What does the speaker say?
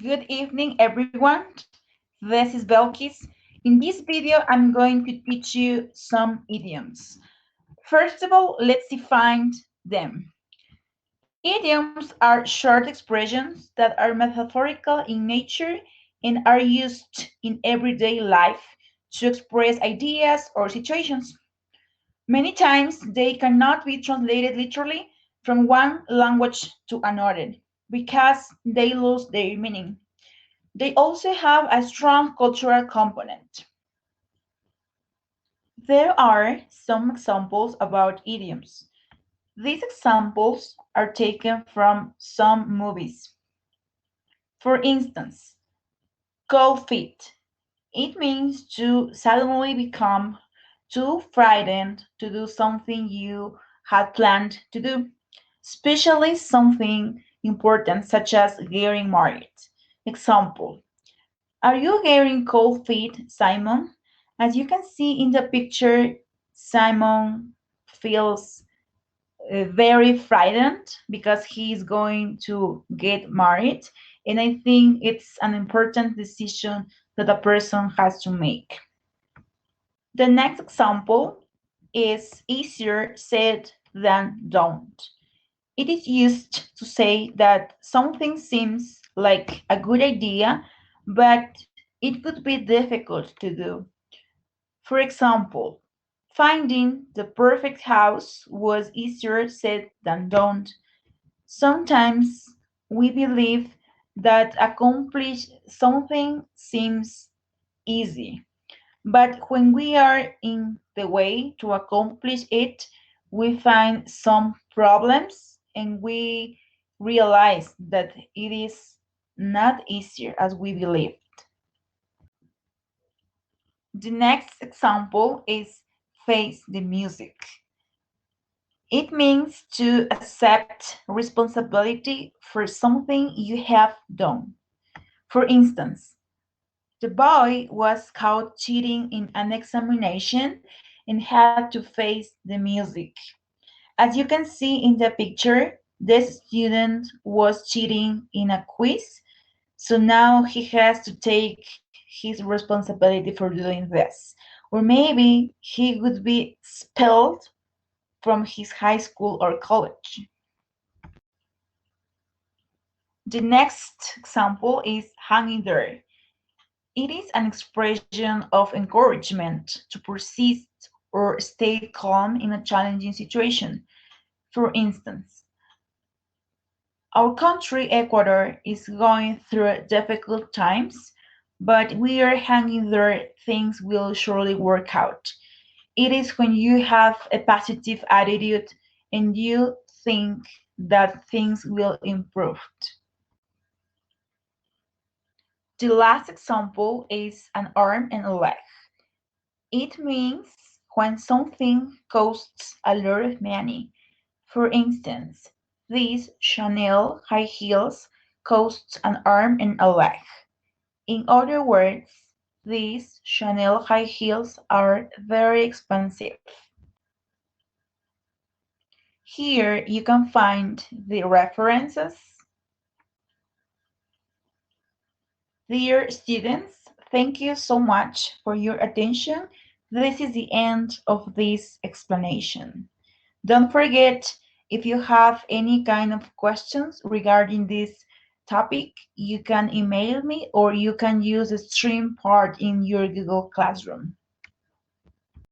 Good evening, everyone. This is Belquis. In this video, I'm going to teach you some idioms. First of all, let's define them. Idioms are short expressions that are metaphorical in nature and are used in everyday life to express ideas or situations. Many times, they cannot be translated literally from one language to another because they lose their meaning. They also have a strong cultural component. There are some examples about idioms. These examples are taken from some movies. For instance, cold feet. It means to suddenly become too frightened to do something you had planned to do, especially something important such as getting married. Example: are you getting cold feet, Simon? As you can see in the picture, Simon feels very frightened because he is going to get married. And I think it's an important decision that a person has to make. The next example is easier said than done. It is used to say that something seems like a good idea, but it could be difficult to do. For example, finding the perfect house was easier said than done. Sometimes we believe that accomplish something seems easy, but when we are in the way to accomplish it, we find some problems and we realize that it is not easier as we believe. The next example is face the music. It means to accept responsibility for something you have done. For instance, the boy was caught cheating in an examination and had to face the music. As you can see in the picture, this student was cheating in a quiz, so now he has to take his responsibility for doing this. Or maybe he would be expelled from his high school or college. The next example is hanging there. It is an expression of encouragement to persist or stay calm in a challenging situation. For instance, our country, Ecuador, is going through difficult times, but we are hanging there, things will surely work out. It is when you have a positive attitude and you think that things will improve. The last example is an arm and a leg. It means when something costs a lot of money. For instance, these Chanel high heels cost an arm and a leg. In other words, these Chanel high heels are very expensive. Here you can find the references. Dear students, thank you so much for your attention. This is the end of this explanation. Don't forget, if you have any kind of questions regarding this topic, you can email me or you can use the stream part in your Google Classroom.